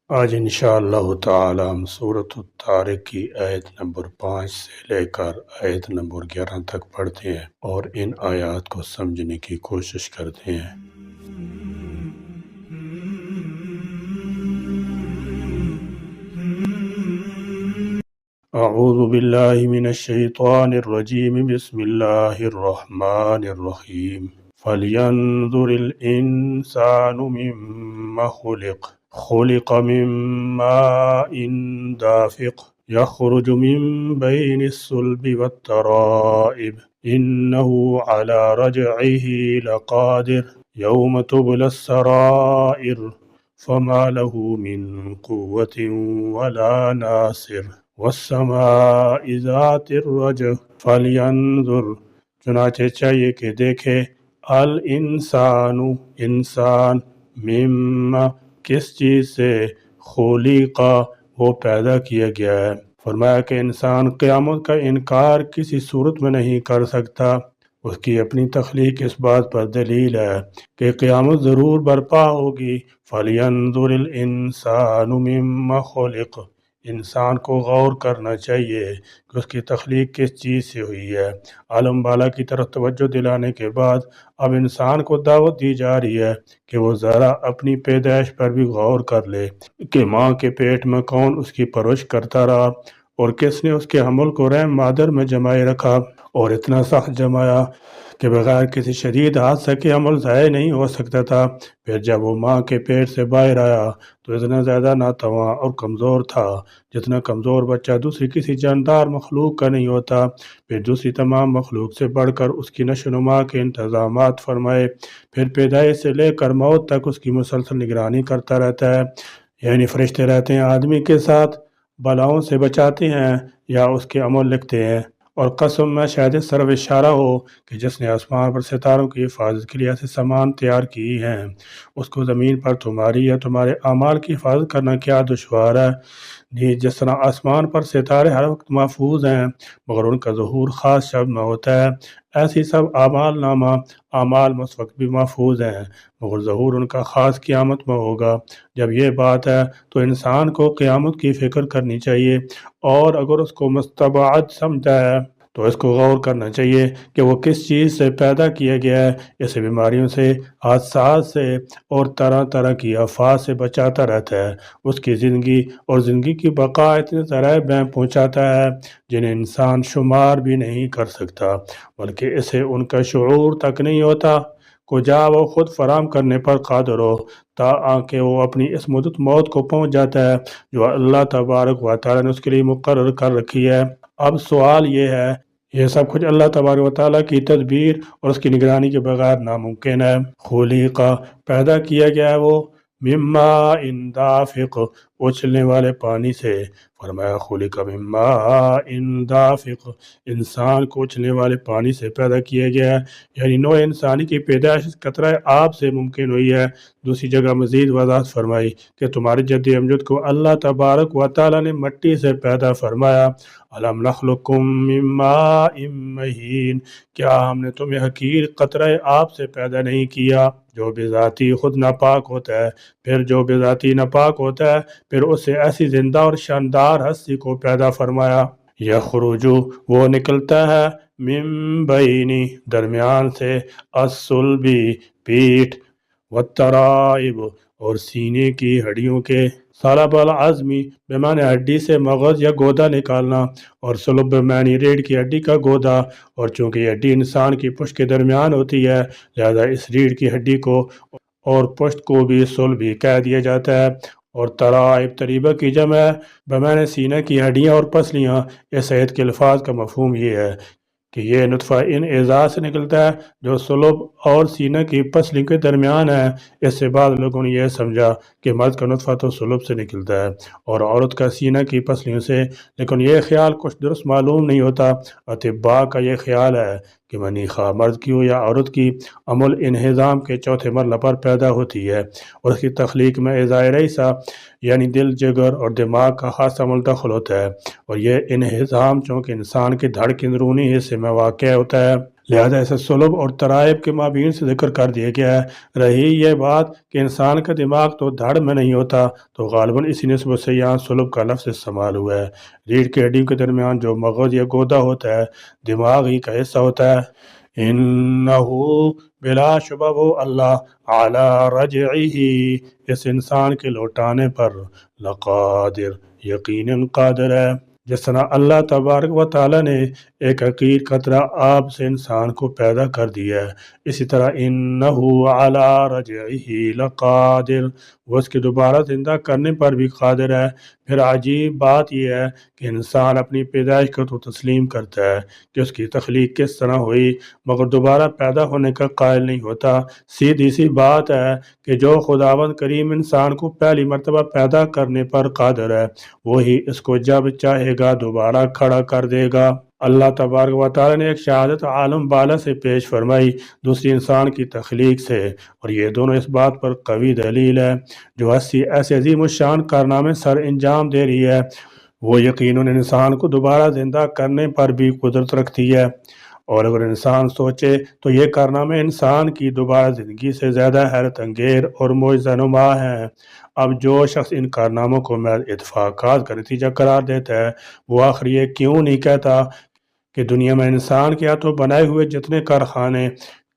آج انشاءاللہ تعالی ہم سورۃ الطارق کی آیت نمبر 5 سے لے کر آیت نمبر 11 تک پڑھتے ہیں اور ان آیات کو سمجھنے کی کوشش کرتے ہیں۔ اعوذ باللہ من الشیطان الرجیم، بسم اللہ الرحمن الرحیم۔ فَلْيَنظُرِ الْإِنسَانُ مِمَّ خُلِقَ مِن مَّاءٍ دَافِقٍ يَخْرُجُ مِن بَيْنِ الصُّلْبِ وَالتَّرَائِبِ إِنَّهُ عَلَى رَجْعِهِ لَقَادِرٌ يَوْمَ تُبْلَى السَّرَائِرُ فَمَا لَهُ مِن قُوَّةٍ وَلَا نَاصِرٍ وَالسَّمَاءِ ذَاتِ الرَّجْعِ فَلْيَنظُرْ، چنانچہ چاہیے کہ دیکھے، انسان مما کس چیز سے خلق وہ پیدا کیا گیا ہے۔ فرمایا کہ انسان قیامت کا انکار کسی صورت میں نہیں کر سکتا۔ اس کی اپنی تخلیق اس بات پر دلیل ہے کہ قیامت ضرور برپا ہوگی۔ فَلْيَنظُرِ الْإِنسَانُ مِمَّ خُلِقَ، انسان کو غور کرنا چاہیے کہ اس کی تخلیق کس چیز سے ہوئی ہے۔ عالم بالا کی طرف توجہ دلانے کے بعد اب انسان کو دعوت دی جا رہی ہے کہ وہ ذرا اپنی پیدائش پر بھی غور کر لے کہ ماں کے پیٹ میں کون اس کی پرورش کرتا رہا اور کس نے اس کے حمل کو رحم مادر میں جمائے رکھا، اور اتنا سخت جمایا کہ بغیر کسی شدید حادثہ کے حمل ضائع نہیں ہو سکتا تھا۔ پھر جب وہ ماں کے پیٹ سے باہر آیا تو اتنا زیادہ ناتواں اور کمزور تھا جتنا کمزور بچہ دوسری کسی جاندار مخلوق کا نہیں ہوتا۔ پھر دوسری تمام مخلوق سے بڑھ کر اس کی نشو و نما کے انتظامات فرمائے، پھر پیدائش سے لے کر موت تک اس کی مسلسل نگرانی کرتا رہتا ہے، یعنی فرشتے رہتے ہیں آدمی کے ساتھ، بلاؤں سے بچاتے ہیں یا اس کے عمل لکھتے ہیں۔ اور قسم میں شاید اس طرف اشارہ ہو کہ جس نے آسمان پر ستاروں کی حفاظت کے لیے ایسے سامان تیار کی ہیں، اس کو زمین پر تمہاری یا تمہارے اعمال کی حفاظت کرنا کیا دشوار ہے۔ جس طرح آسمان پر ستارے ہر وقت محفوظ ہیں مگر ان کا ظہور خاص شب میں ہوتا ہے، ایسی سب اعمال نامہ اعمال اس وقت بھی محفوظ ہیں مگر ظہور ان کا خاص قیامت میں ہوگا۔ جب یہ بات ہے تو انسان کو قیامت کی فکر کرنی چاہیے، اور اگر اس کو مستبعد سمجھا ہے تو اس کو غور کرنا چاہیے کہ وہ کس چیز سے پیدا کیا گیا ہے۔ اسے بیماریوں سے، حادثات سے اور طرح طرح کی آفات سے بچاتا رہتا ہے۔ اس کی زندگی اور زندگی کی بقا اتنے ذرائع میں پہنچاتا ہے جنہیں انسان شمار بھی نہیں کر سکتا، بلکہ اسے ان کا شعور تک نہیں ہوتا کو جا وہ خود فراہم کرنے پر قادر ہو، تاکہ وہ اپنی اس مدت موت کو پہنچ جاتا ہے جو اللہ تبارک و تعالیٰ نے اس کے لیے مقرر کر رکھی ہے۔ اب سوال یہ ہے، یہ سب کچھ اللہ تبارک و تعالیٰ کی تدبیر اور اس کی نگرانی کے بغیر ناممکن ہے۔ خلیقہ پیدا کیا گیا ہے وہ مما دافق اچھلنے والے پانی سے۔ فرمایا خلق مما دافق، انسان کو اچھلنے والے پانی سے پیدا کیا گیا ہے، یعنی نوع انسانی کی پیدائش قطرہ آب سے ممکن ہوئی ہے۔ دوسری جگہ مزید وضاحت فرمائی کہ تمہارے جد امجد کو اللہ تبارک و تعالیٰ نے مٹی سے پیدا فرمایا۔ الم نخلقکم من ماء مہین، کیا ہم نے تمہیں حقیر قطرہ آب سے پیدا نہیں کیا جو بذاتی خود ناپاک ہوتا ہے، پھر جو بذاتی ناپاک ہوتا ہے پھر اس سے ایسی زندہ اور شاندار ہستی کو پیدا فرمایا۔ یخرج وہ نکلتا ہے، من بینی درمیان سے، الصلب پیٹھ، والترائب اور سینے کی ہڈیوں کے، صلب العظمی بمعنی ہڈی سے مغز یا گودا نکالنا، اور صلب بمعنی ریڑھ کی ہڈی کا گودا، اور چونکہ یہ ہڈی انسان کی پشت کے درمیان ہوتی ہے لہذا اس ریڑھ کی ہڈی کو اور پشت کو بھی صلب ہی کہہ دیا جاتا ہے۔ اور ترائب تریبہ کی جمع ہے بمعنی سینہ کی ہڈیاں اور پسلیاں۔ اس آیت کے الفاظ کا مفہوم یہ ہے کہ یہ نطفہ ان اعضاء سے نکلتا ہے جو صلب اور سینہ کی پسلی کے درمیان ہے۔ اس سے بعض لوگوں نے یہ سمجھا کہ مرد کا نطفہ تو صلب سے نکلتا ہے اور عورت کا سینہ کی پسلیوں سے، لیکن یہ خیال کچھ درست معلوم نہیں ہوتا۔ اطباء کا یہ خیال ہے کہ منی خواہ مرد کی ہو یا عورت کی، عمل انہضام کے چوتھے مرحلہ پر پیدا ہوتی ہے، اور اس کی تخلیق میں اعضاء رئیسہ یعنی دل، جگر اور دماغ کا خاص عمل دخل ہوتا ہے، اور یہ انہضام چونکہ انسان کے دھڑ کے اندرونی حصے میں واقع ہوتا ہے لہذا اسے سلب اور ترائب کے مابین سے ذکر کر دیا گیا ہے۔ رہی یہ بات کہ انسان کا دماغ تو دھڑ میں نہیں ہوتا، تو غالباً اسی نسبت سے یہاں سلب کا لفظ استعمال ہوا ہے۔ ریڑھ کی ہڈیوں کے درمیان جو مغز یا گودا ہوتا ہے، دماغ ہی کا حصہ ہوتا ہے۔ انہو بلا شبہ وہ اللہ علی رجعہ اس انسان کے لوٹانے پر لقادر یقیناً قادر ہے۔ جس طرح اللہ تبارک و تعالیٰ نے ایک حقیر قطرہ آب سے انسان کو پیدا کر دیا ہے، اسی طرح انہو علی رجعہ لقادر وہ اس کے دوبارہ زندہ کرنے پر بھی قادر ہے۔ پھر عجیب بات یہ ہے کہ انسان اپنی پیدائش کو تو تسلیم کرتا ہے کہ اس کی تخلیق کس طرح ہوئی، مگر دوبارہ پیدا ہونے کا قائل نہیں ہوتا۔ سیدھی سی بات ہے کہ جو خداوند کریم انسان کو پہلی مرتبہ پیدا کرنے پر قادر ہے، وہی اس کو جب چاہے گا دوبارہ کھڑا کر دے گا۔ اللہ تبارک و تعالیٰ نے ایک شہادت عالم بالا سے پیش فرمائی، دوسری انسان کی تخلیق سے، اور یہ دونوں اس بات پر قوی دلیل ہے۔ جو ہستی ایسے عظیم الشان کارنامے سر انجام دے رہی ہے، وہ یقیناً انسان کو دوبارہ زندہ کرنے پر بھی قدرت رکھتی ہے، اور اگر انسان سوچے تو یہ کارنامے انسان کی دوبارہ زندگی سے زیادہ حیرت انگیز اور معجزہ نما ہیں۔ اب جو شخص ان کارناموں کو محض اتفاقات کا نتیجہ قرار دیتا ہے، وہ آخر یہ کیوں نہیں کہتا کہ دنیا میں انسان کے ہاتھوں بنائے ہوئے جتنے کارخانے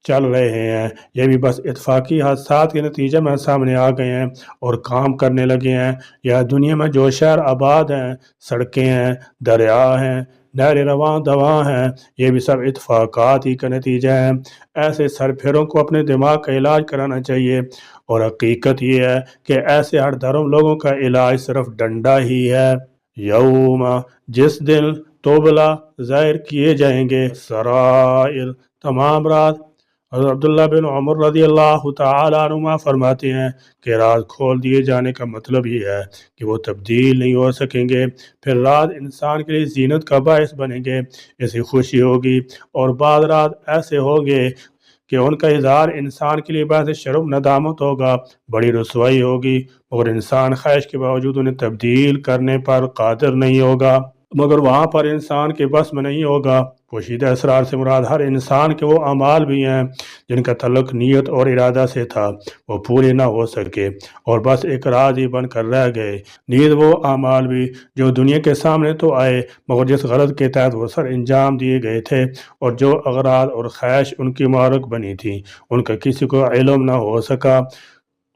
چل رہے ہیں، یہ بھی بس اتفاقی حادثات کے نتیجے میں سامنے آ گئے ہیں اور کام کرنے لگے ہیں، یا دنیا میں جو شہر آباد ہیں، سڑکیں ہیں، دریا ہیں، نہریں رواں دواں ہیں، یہ بھی سب اتفاقات ہی کا نتیجہ ہیں۔ ایسے سرپھروں کو اپنے دماغ کا علاج کرانا چاہیے، اور حقیقت یہ ہے کہ ایسے ہر دھرم لوگوں کا علاج صرف ڈنڈا ہی ہے۔ یوم جس دن توبلا ظاہر کیے جائیں گے سرائر تمام راز۔ حضرت عبداللہ بن عمر رضی اللہ تعالیٰ عنہما فرماتے ہیں کہ راز کھول دیے جانے کا مطلب یہ ہے کہ وہ تبدیل نہیں ہو سکیں گے۔ پھر راز انسان کے لیے زینت کا باعث بنیں گے، اسے خوشی ہوگی، اور بعض راز ایسے ہوں گے کہ ان کا اظہار انسان کے لیے باعث شرم ندامت ہوگا، بڑی رسوائی ہوگی، مگر انسان خواہش کے باوجود انہیں تبدیل کرنے پر قادر نہیں ہوگا۔ مگر وہاں پر انسان کے بس میں نہیں ہوگا۔ پوشیدہ اسرار سے مراد ہر انسان کے وہ اعمال بھی ہیں جن کا تعلق نیت اور ارادہ سے تھا، وہ پورے نہ ہو سکے اور بس ایک راز ہی بن کر رہ گئے۔ نیز وہ اعمال بھی جو دنیا کے سامنے تو آئے، مگر جس غرض کے تحت وہ سر انجام دیے گئے تھے، اور جو اغراض اور خواہش ان کی محرک بنی تھی، ان کا کسی کو علم نہ ہو سکا۔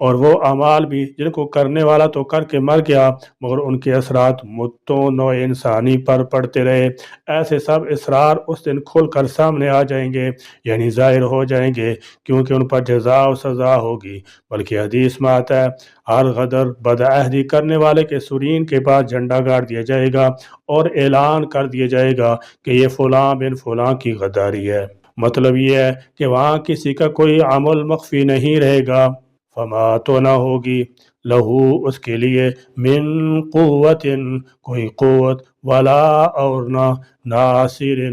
اور وہ اعمال بھی جن کو کرنے والا تو کر کے مر گیا، مگر ان کے اثرات متوں نوع انسانی پر پڑتے رہے۔ ایسے سب اسرار اس دن کھل کر سامنے آ جائیں گے، یعنی ظاہر ہو جائیں گے، کیونکہ ان پر جزا و سزا ہوگی۔ بلکہ حدیث میں آتا ہے، ہر غدر بدعہدی کرنے والے کے سرین کے پاس جھنڈا گاڑ دیا جائے گا اور اعلان کر دیا جائے گا کہ یہ فلاں بن فلاں کی غداری ہے۔ مطلب یہ ہے کہ وہاں کسی کا کوئی عمل مخفی نہیں رہے گا۔ فما تو نہ ہوگی لہو اس کے لیے من قوت کوئی قوت، ولا اور نہ ناصر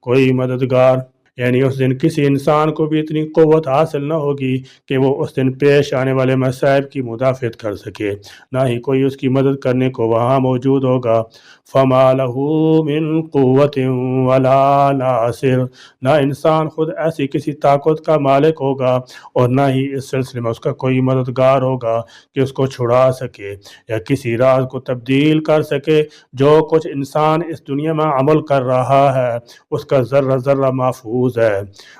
کوئی مددگار، یعنی اس دن کسی انسان کو بھی اتنی قوت حاصل نہ ہوگی کہ وہ اس دن پیش آنے والے مصائب کی مدافعت کر سکے، نہ ہی کوئی اس کی مدد کرنے کو وہاں موجود ہوگا۔ فما لہو من قوت ولا ناصر نہ انسان خود ایسی کسی طاقت کا مالک ہوگا، اور نہ ہی اس سلسلے میں اس کا کوئی مددگار ہوگا کہ اس کو چھڑا سکے یا کسی راز کو تبدیل کر سکے۔ جو کچھ انسان اس دنیا میں عمل کر رہا ہے اس کا ذرہ ذرہ محفوظ ہے،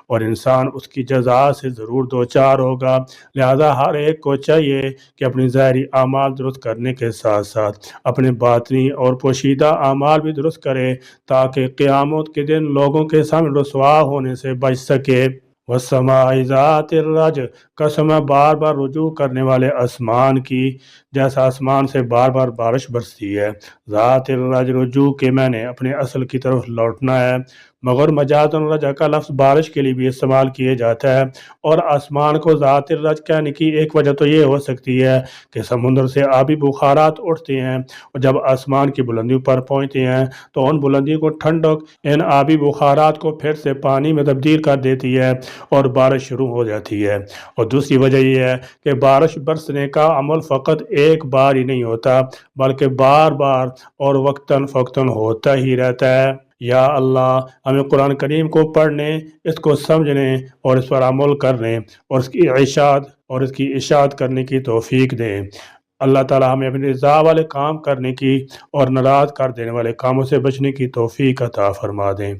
اور انسان اس کی جزا سے ضرور دوچار ہوگا۔ لہذا ہر ایک کو چاہیے کہ اپنی ظاہری اعمال درست کرنے کے ساتھ ساتھ اپنے باطنی اور پوشیدہ اعمال بھی درست کرے، تاکہ قیامت کے دن لوگوں کے سامنے رسوا ہونے سے بچ سکے۔ والسماء ذات الرج قسم ہے بار بار رجوع کرنے والے آسمان کی، جیسا آسمان سے بار بار بارش برستی ہے۔ ذات الرج رجوع کے معنی اپنے اصل کی طرف لوٹنا ہے، مگر مجازاً رجع کا لفظ بارش کے لیے بھی استعمال کیے جاتا ہے، اور آسمان کو ذات الرج کہنے کی ایک وجہ تو یہ ہو سکتی ہے کہ سمندر سے آبی بخارات اٹھتے ہیں، اور جب آسمان کی بلندیوں پر پہنچتے ہیں تو ان بلندیوں کو ٹھنڈک ان آبی بخارات کو پھر سے پانی میں تبدیل کر دیتی ہے اور بارش شروع ہو جاتی ہے۔ اور دوسری وجہ یہ ہے کہ بارش برسنے کا عمل فقط ایک بار ہی نہیں ہوتا، بلکہ بار بار اور وقتاً فوقتاً ہوتا ہی رہتا ہے۔ یا اللہ ہمیں قرآن کریم کو پڑھنے، اس کو سمجھنے اور اس پر عمل کرنے اور اس کی اشاعت کرنے کی توفیق دیں۔ اللہ تعالی ہمیں اپنی رضا والے کام کرنے کی اور ناراض کر دینے والے کاموں سے بچنے کی توفیق عطا فرما دیں۔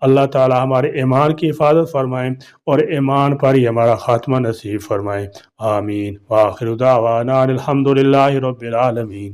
اللہ تعالی ہمارے ایمان کی حفاظت فرمائیں اور ایمان پر ہی ہمارا خاتمہ نصیب فرمائیں۔ آمین۔ وآخر دعوانا الحمد للہ رب العالمین۔